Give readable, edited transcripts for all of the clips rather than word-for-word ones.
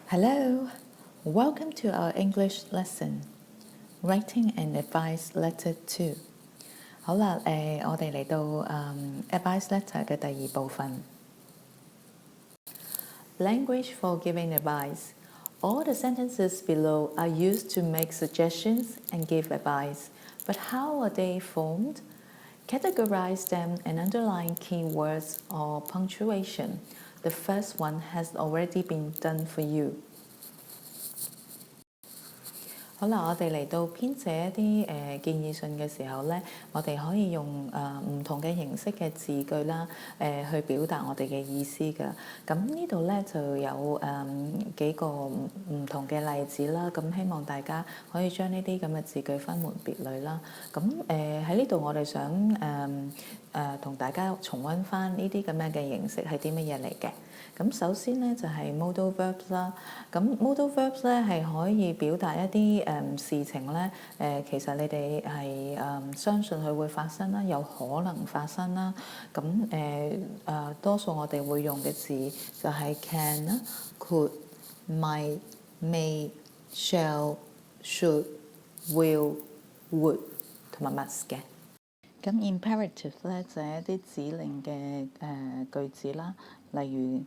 Hello, welcome to our English lesson, Writing and Advice Letter 2。好啦，我哋嚟到advice letter 嘅第二部分。Language for giving advice. All the sentences below are used to make suggestions and give advice, but how are they formed? Categorize them and underline keywords or punctuation. The first one has already been done for you. 好啦，我哋嚟到編寫一啲建議信嘅時候咧，我哋可以用唔同嘅形式嘅字句啦，去表達我哋嘅意思㗎。咁呢度咧就有幾個唔同嘅例子啦。咁希望大家可以將呢啲咁嘅字句分門別類啦。咁喺呢度我哋想同大家重溫翻呢啲咁樣嘅形式係啲乜嘢嚟嘅。咁首先咧就係 modal verbs 啦。咁 modal verbs 咧係可以表達一啲事情咧，其實你哋係相信佢會發生啦，有可能發生啦。咁多數我哋會用嘅字就係 can 啦、could、might、may、shall、should、will、would 同埋 must 嘅。咁 imperative 咧就係一啲指令嘅句子啦，例如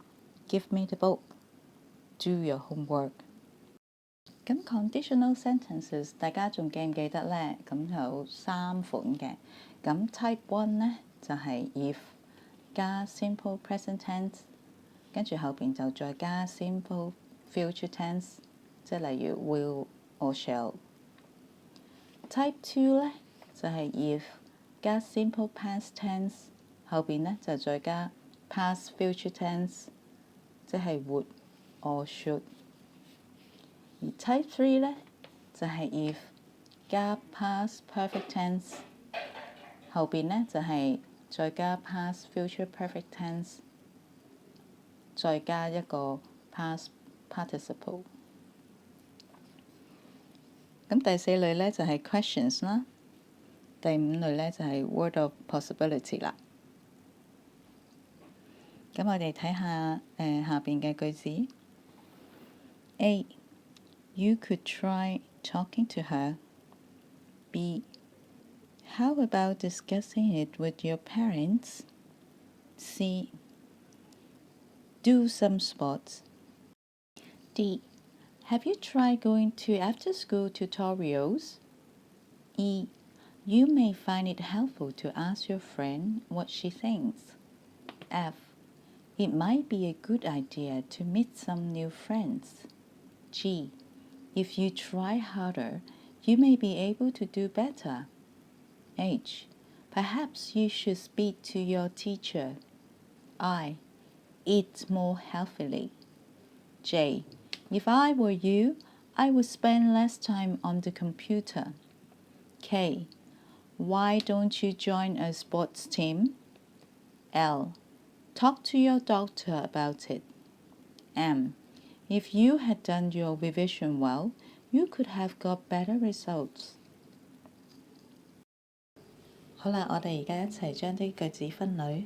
Give me the book, do your homework。咁 conditional sentences 大家仲記唔記得咧？咁有3款嘅。咁 type 1咧就係 if 加 simple present tense，跟住後邊就再加 simple future tense，即係例如 will or shall。type 2咧就係 if 加 simple past tense，後邊咧就再加 past future tense，即係 would or should。而 type 3咧就係 if 加 past perfect tense，後邊咧就係再加 past future perfect tense，再加一個 past participle。咁第4類咧就係 questions 啦，第5類咧就係 word of possibility 啦。咁我哋睇下下邊嘅句子。A. You could try talking to her. B. How about discussing it with your parents? C. Do some sports. D. Have you tried going to after-school tutorials? E. You may find it helpful to ask your friend what she thinks. F. It might be a good idea to meet some new friends. G. If you try harder, you may be able to do better. H. Perhaps you should speak to your teacher. I. Eat more healthily. J. If I were you, I would spend less time on the computer. K. Why don't you join a sports team? L. Talk to your doctor about it. M. If you had done your revision well, you could have got better results. 好啦，我哋而家一齊將啲句子分類。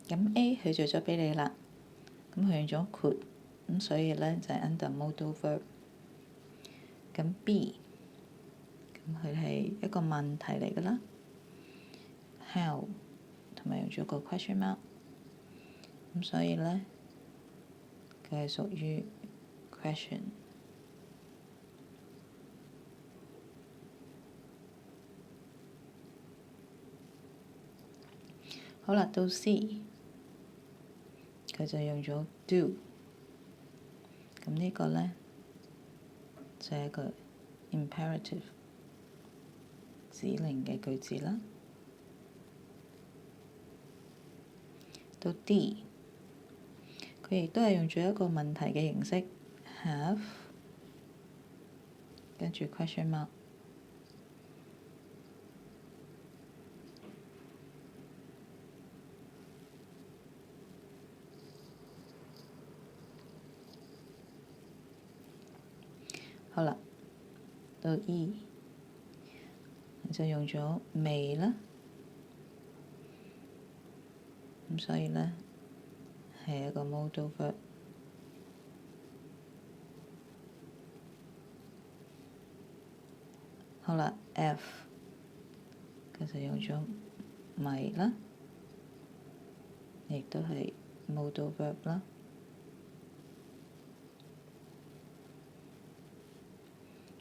咁 A 佢做咗俾你啦，咁佢用咗 could，咁所以咧就係 under modal verb。咁 B， 咁佢係一個問題嚟㗎啦 ，how 同埋用咗個 question mark，咁所以咧佢係屬於 question。好啦，到 C， 佢就用咗 do， 咁呢個咧就係一個 imperative 指令嘅句子啦。到 D， 佢亦都係用咗一個問題嘅形式 have， 跟住 question mark。好啦，到 E 就用咗未啦，咁所以咧係一個 modal verb。好啦 ，F 其實用咗迷啦，亦都係 modal verb 啦。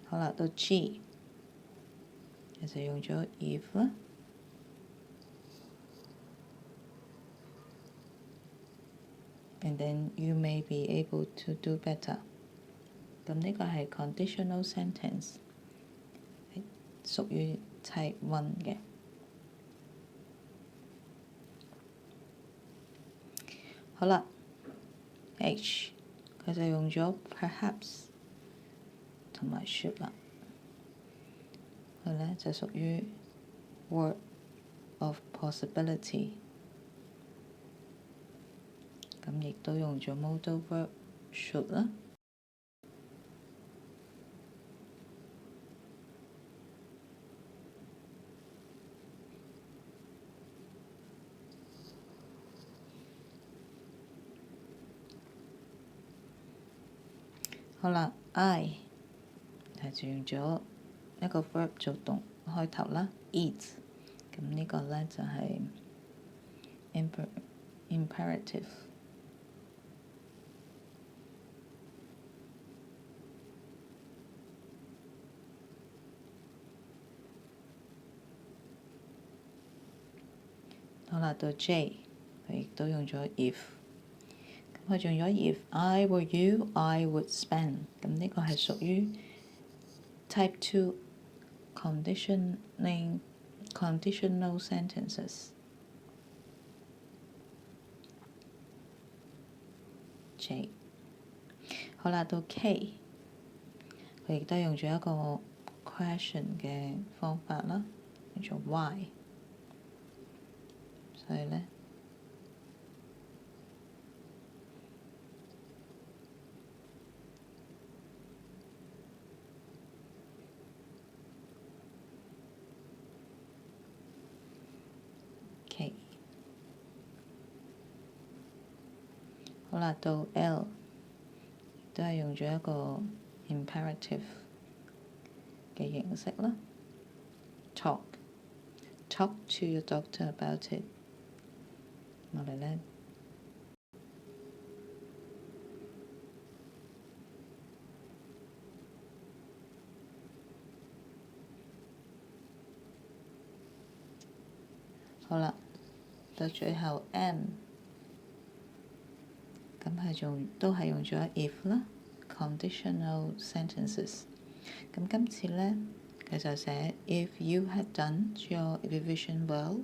好啦，到 G 其實用咗 if 啦。And then you may be able to do better。咁呢個係 conditional sentence，係屬於 type 1嘅。好啦 ，H 佢就用咗 perhaps 同埋 should 啦，佢呢就屬於 word of possibility，咁亦都用咗 modal verb should 啦。好啦 ，I 就用咗一個 verb 做動開頭啦 ，eat，咁呢個呢就係 imperative。好啦，到 J 佢亦都用咗 if，咁佢用咗 if I were you I would spend，咁呢個係屬於 type 2 conditional sentences。J 好啦，到 K 佢亦都用咗一個 question 嘅方法啦，叫做 why， 所以呢。K 好啦，到 L 都係用咗一個 imperative 嘅形式啦。Talk to your doctor about it。我哋呢，好啦，到最後 M， 咁都係用咗 if 啦 ，conditional sentences。咁今次呢，佢就寫 If you had done your revision well,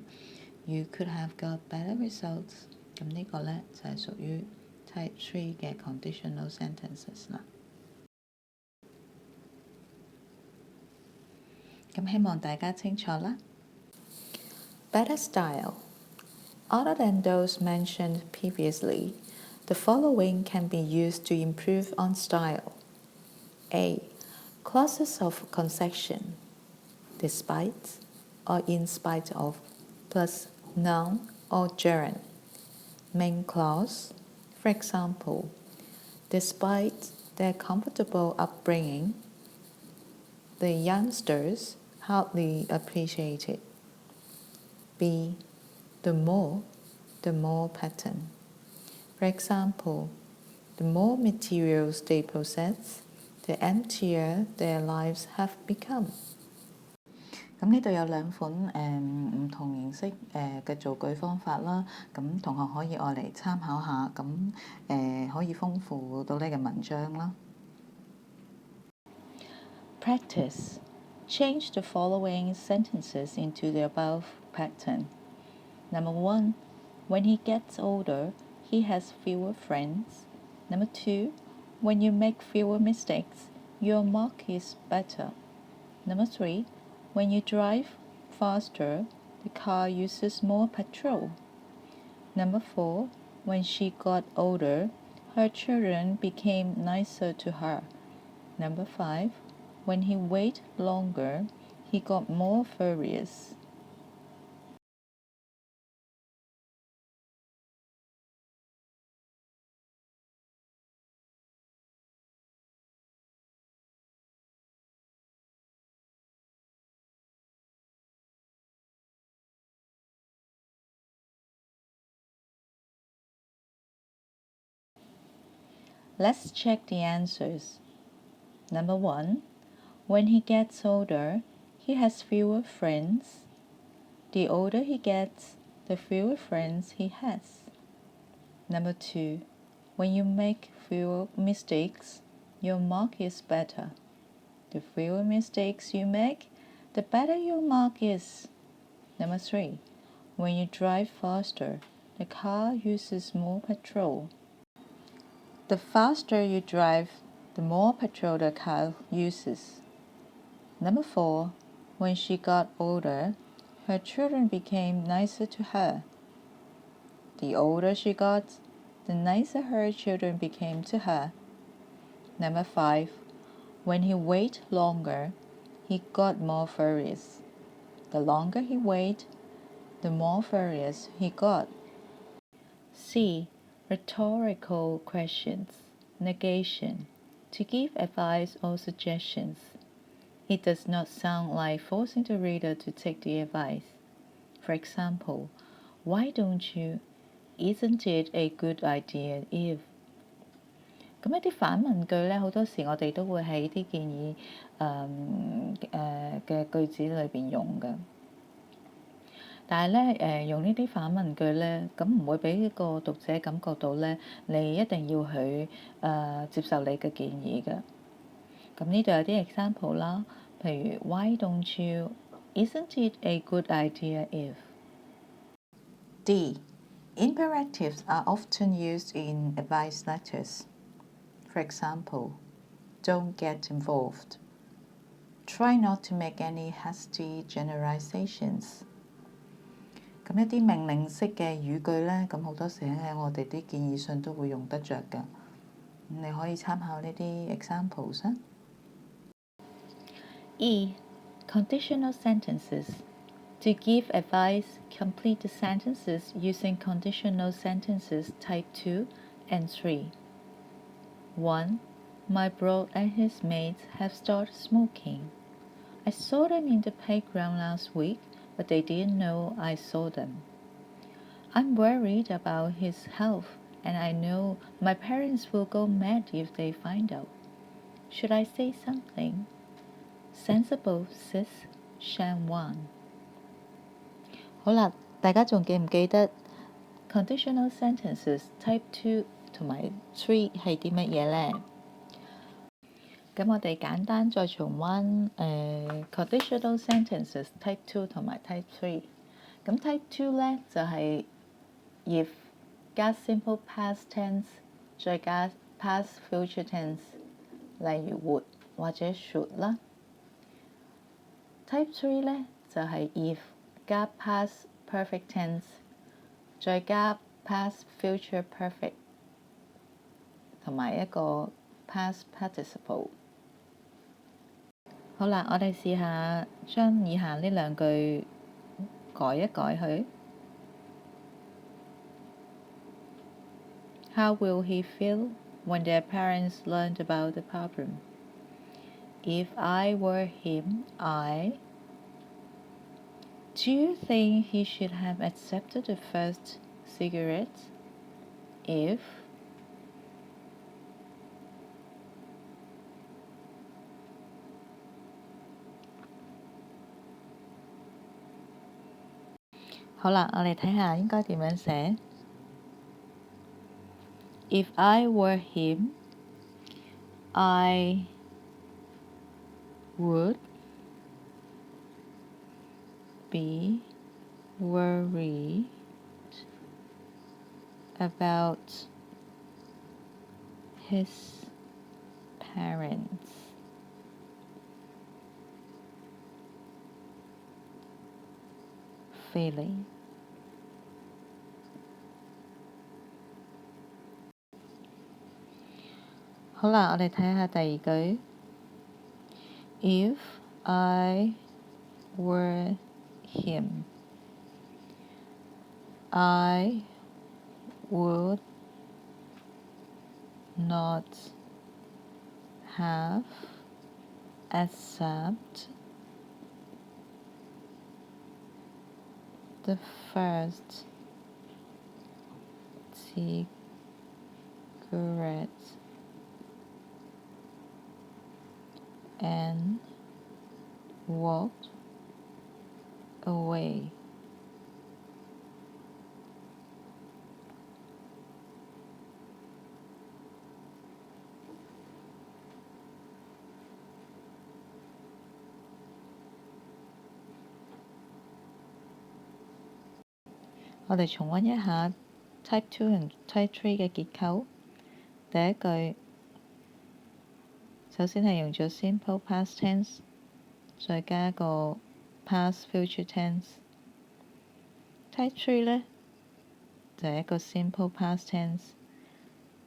you could have got better results。咁呢個呢，就係屬於 type 3嘅 conditional sentences 啦。咁希望大家清楚啦。Better style. Other than those mentioned previously, the following can be used to improve on style. A. Clauses of concession, despite or in spite of, plus noun or gerund. Main clause, for example, despite their comfortable upbringing, the youngsters hardly appreciate it. B. The more pattern. For example, the more materials they possess, the emptier their lives have become。咁呢度有兩款唔同形式嘅造句方法啦，咁同學可以愛嚟參考下，咁可以豐富到呢個文章啦。Practice. Change the following sentences into the above pattern. Number 1. When he gets older, he has fewer friends. Number 2. When you make fewer mistakes, your mark is better. Number 3. When you drive faster, the car uses more petrol. Number 4. When she got older, her children became nicer to her. Number 5. When he waited longer, he got more furious. Let's check the answers. Number 1. When he gets older, he has fewer friends. The older he gets, the fewer friends he has. Number 2. When you make fewer mistakes, your mark is better. The fewer mistakes you make, the better your mark is. Number 3. When you drive faster, the car uses more petrol. The faster you drive, the more petrol the car uses. Number 4. When she got older, her children became nicer to her. The older she got, the nicer her children became to her. Number 5. When he waited longer, he got more furious. The longer he waited, the more furious he got. C. Rhetorical questions. Negation. To give advice or suggestions. It does not sound like forcing the reader to take the advice. For example, why don't you? Isn't it a good idea if? 咁一啲反問句咧，好多時我哋都會喺啲建議嘅句子裏邊用嘅。但係咧用呢啲反問句咧，咁唔會俾個讀者感覺到咧，你一定要佢接受你嘅建議嘅。咁呢度有啲 example 啦，譬如 Why don't you? Isn't it a good idea if? D. Imperatives are often used in advice letters. For example, don't get involved. Try not to make any hasty generalizations. 咁一啲命令式嘅語句咧，咁好多時喺我哋啲建議信都會用得着㗎。咁你可以參考呢啲 examples 啊。E. Conditional sentences. To give advice, complete the sentences using conditional sentences type 2 and 3. 1. My bro and his mates have started smoking. I saw them in the playground last week, but they didn't know I saw them. I'm worried about his health, and I know my parents will go mad if they find out. Should I say something? Sensible sis Shan Wan。 好啦，大家仲記唔記得 conditional sentences type 2同埋3係啲乜嘢呢？咁我哋簡單再重溫conditional sentences type 2同埋 type 3。咁 type 2咧就係 if 加 simple past tense 再加 past future tense，例如 would 或者 should 啦。type 3咧就係 if 加 past perfect tense 再加 past future perfect 同埋一個 past participle。好啦，我哋試下將以下呢兩句改一改佢。How will he feel when their parents learned about the problem? If I were him, Do you think he should have accepted the first cigarette? If好啦，我哋睇下應該點樣寫。If I were him, I would be worried about his parents. Feeling. 好啦，我哋睇下第二句。If I were him, I would not have accepted the first cigarette and walked away. 我哋重溫一下 Type 2同 Type 3嘅結構。第一句首先係用咗 Simple Past Tense， 再加一個 Past Future Tense。Type 3呢，就係一個 Simple Past Tense，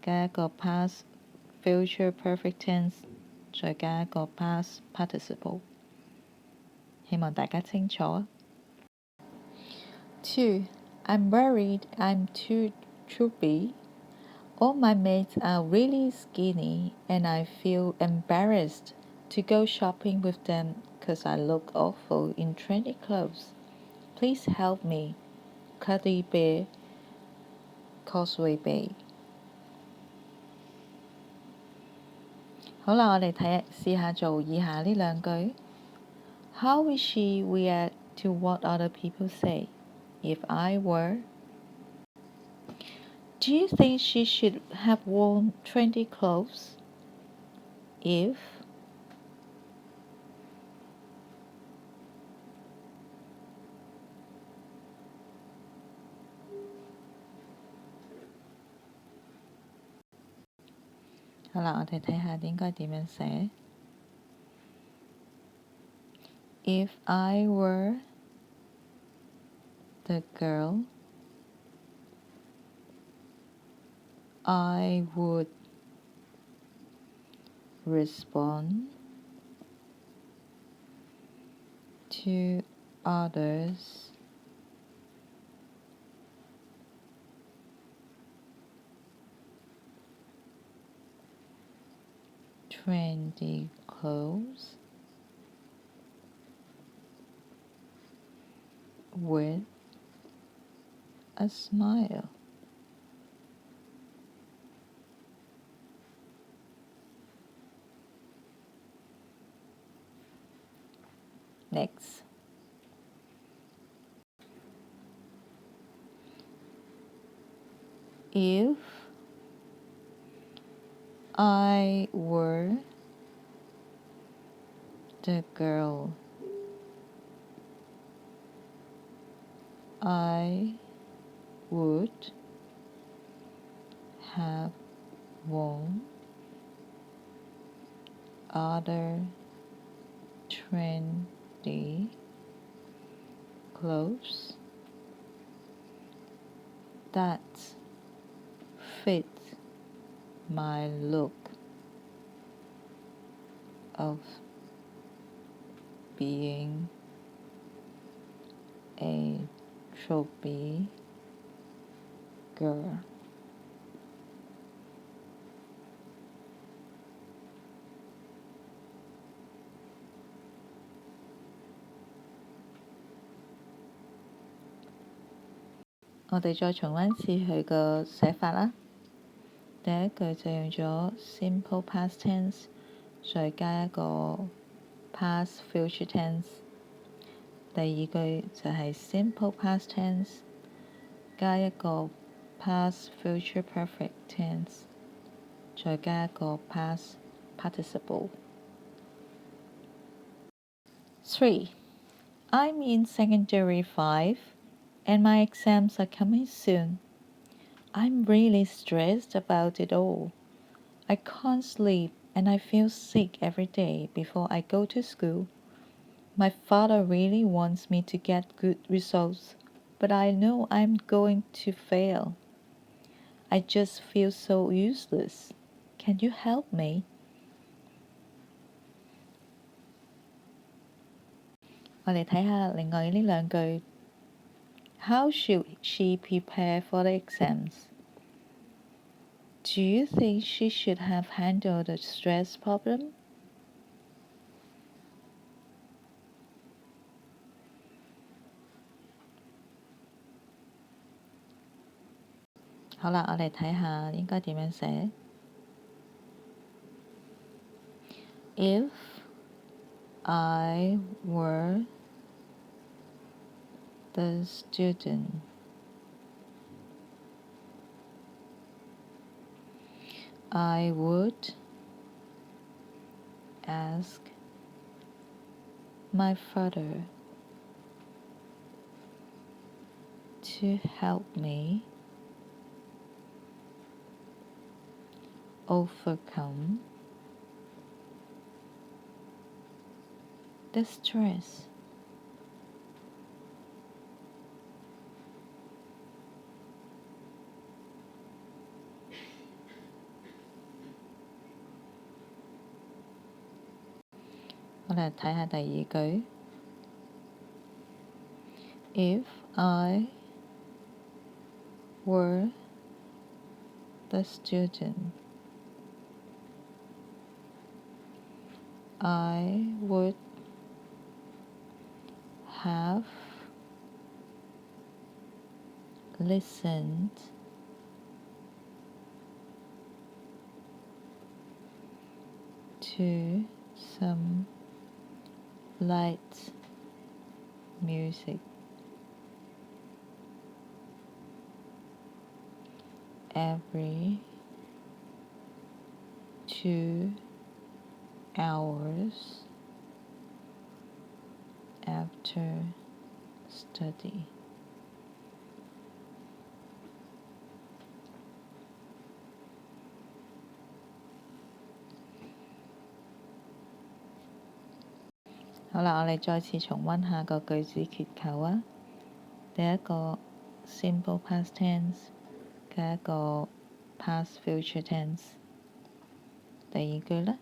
加一個 Past Future Perfect Tense， 再加一個 Past Participle。希望大家清楚啊。2. I'm worried I'm too chubby. All my mates are really skinny and I feel embarrassed to go shopping with them because I look awful in trendy clothes. Please help me. Cuddly Bear, Causeway Bay。 好啦，我哋試下做以下呢兩句。How will she react to what other people say? If I were... Do you think she should have worn trendy clothes? If...好啦，我哋睇下應該點樣寫。If I were the girl, I would respond to others trendy clothes with a smile. Next. If I were the girl, I would have worn other trendy clothes that fit my look of being a chubby girl. 我哋再重溫次佢個寫法啦。第一句就用咗 Simple Past Tense， 再加一個 Past Future Tense。第二句就係 Simple Past Tense， 加一個 Past Future Perfect Tense， 再加一個 Past Participle。 3. I'm in Secondary 5 and my exams are coming soon. I'm really stressed about it all. I can't sleep and I feel sick every day before I go to school. My father really wants me to get good results, but I know I'm going to fail. I just feel so useless. Can you help me? 我哋睇下另外呢兩句。How should she prepare for the exams? Do you think she should have handled the stress problem? 好啦，我哋睇下應該點樣寫。If I were the student, I would ask my father to help me overcome the stress. 我哋睇下第二句。If I were the student, I would have listened to some light music every 2 hours after study. 好啦，我哋再次重溫下個句子結構啊。第一個 simple past tense 嘅一個 past future tense。第二句呢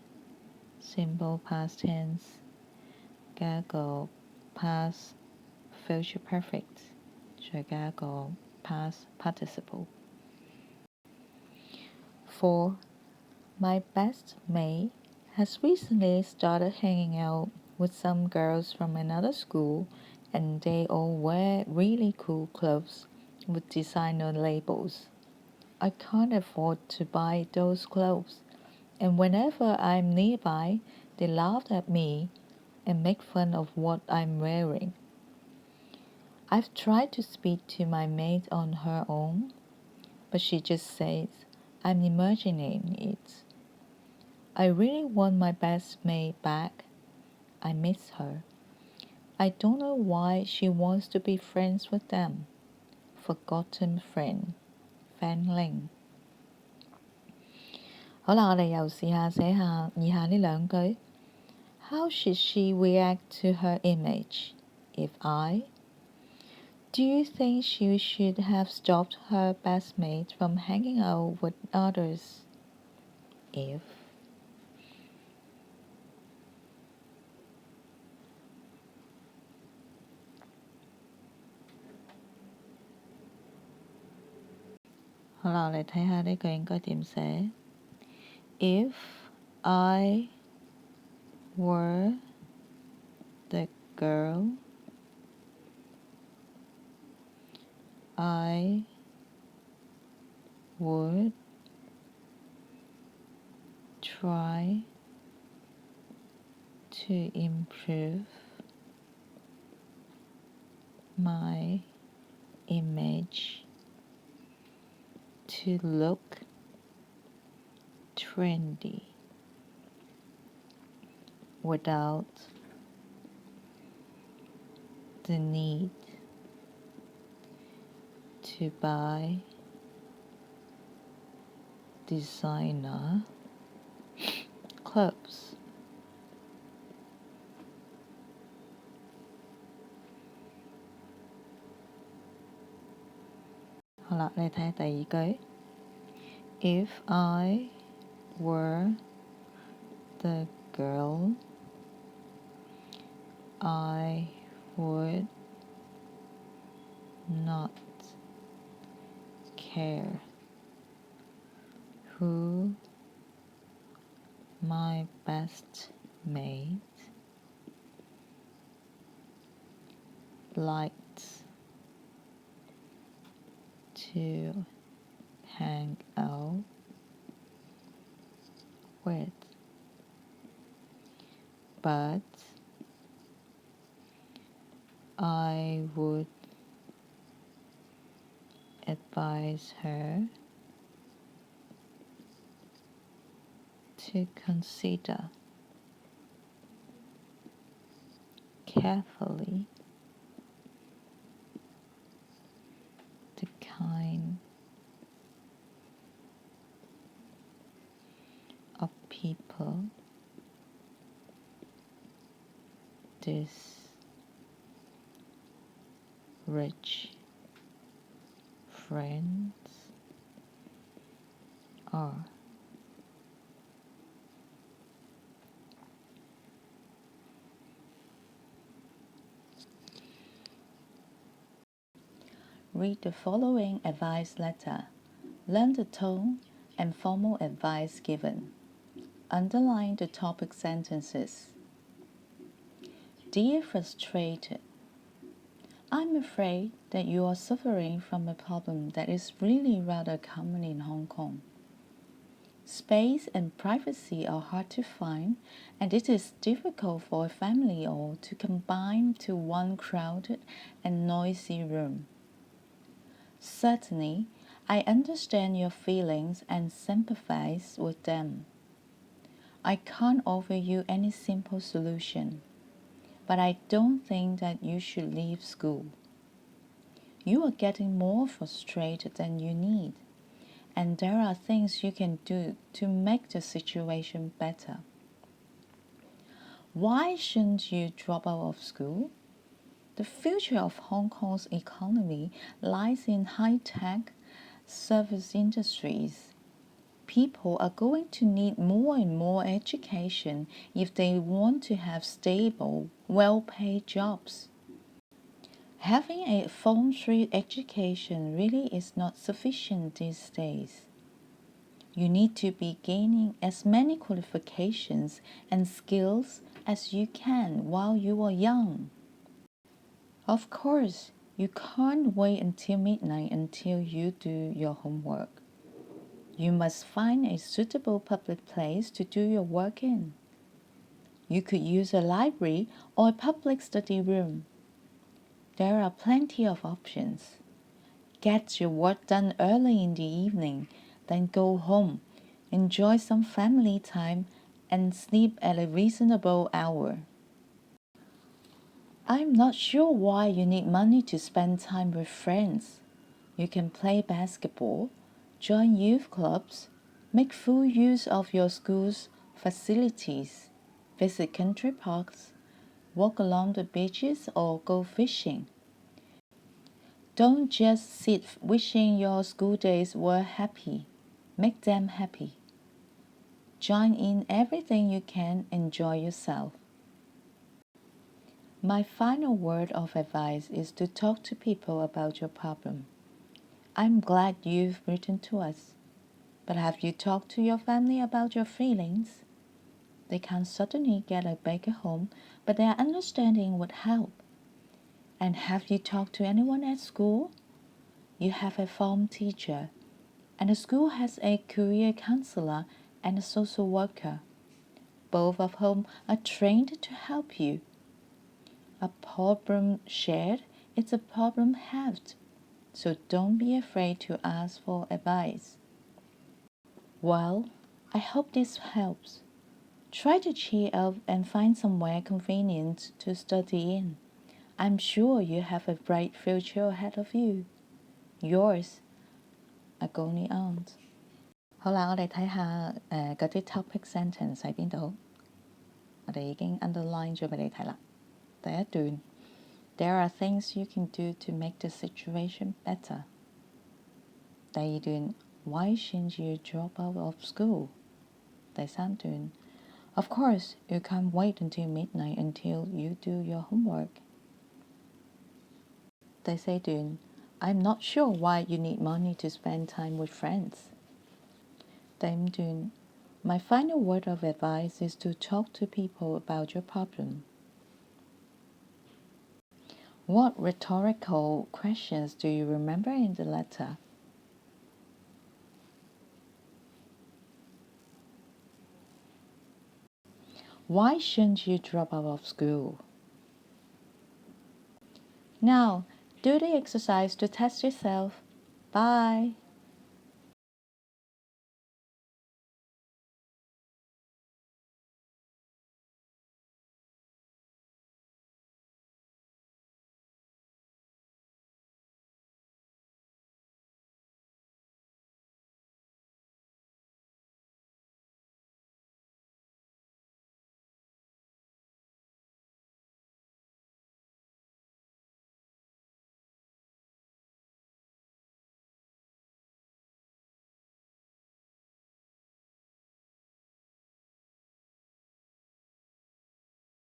simple past tense 嘅一個 past future perfect， 再加一個 past participle。4. My best mate has recently started hanging out with some girls from another school, and they all wear really cool clothes with designer labels. I can't afford to buy those clothes, and whenever I'm nearby, they laugh at me and make fun of what I'm wearing. I've tried to speak to my mate on her own, but she just says I'm imagining it. I really want my best mate back. I miss her. I don't know why she wants to be friends with them. Forgotten friend, Fan Ling。 好啦，我哋又試下寫下以下呢兩句。How should she react to her image if I? Do you think she should have stopped her best mate from hanging out with others if? 好啦，我哋睇下呢句應該點寫。If I were the girl, I would try to improve my image to look trendy without the need to buy designer clothes. 好啦，你睇下第二句。If I were the girl, I would not care who my best mate liked to hang out with, but I would advise her to consider carefully the kind of people these rich friends are. Read the following advice letter. Learn the tone and formal advice given. Underline the topic sentences. Dear Frustrated, I'm afraid that you are suffering from a problem that is really rather common in Hong Kong. Space and privacy are hard to find, and it is difficult for a family all to combine to one crowded and noisy room. Certainly, I understand your feelings and sympathize with them. I can't offer you any simple solution, but I don't think that you should leave school. You are getting more frustrated than you need, and there are things you can do to make the situation better. Why shouldn't you drop out of school? The future of Hong Kong's economy lies in high-tech service industries. People are going to need more and more education if they want to have stable, well-paid jobs. Having a Form 3 education really is not sufficient these days. You need to be gaining as many qualifications and skills as you can while you are young. Of course, you can't wait until midnight until you do your homework. You must find a suitable public place to do your work in. You could use a library or a public study room. There are plenty of options. Get your work done early in the evening, then go home, enjoy some family time, and sleep at a reasonable hour. I'm not sure why you need money to spend time with friends. You can play basketball, join youth clubs, make full use of your school's facilities, visit country parks, walk along the beaches, or go fishing. Don't just sit wishing your school days were happy. Make them happy. Join in everything you can, enjoy yourself. My final word of advice is to talk to people about your problem. I'm glad you've written to us, but have you talked to your family about your feelings? They can't certainly get a bigger home, but their understanding would help. And have you talked to anyone at school? You have a form teacher, and the school has a career counselor and a social worker, both of whom are trained to help you. A problem shared is a problem halved, so don't be afraid to ask for advice. Well, I hope this helps. Try to cheer up and find somewhere convenient to study in. I'm sure you have a bright future ahead of you. Yours, Agony Aunt。好啦，我哋睇下嗰啲 topic sentence 喺邊度。我哋已經 underline 咗俾你睇啦。第一段 ，There are things you can do to make the situation better。第二段 ，Why shouldn't you drop out of school？第三段 ，Of course you can't wait until midnight until you do your homework。第四段 ，I'm not sure why you need money to spend time with friends。第五段 My final word of advice is to talk to people about your problem. What rhetorical questions do you remember in the letter? Why shouldn't you drop out of school? Now, do the exercise to test yourself. Bye.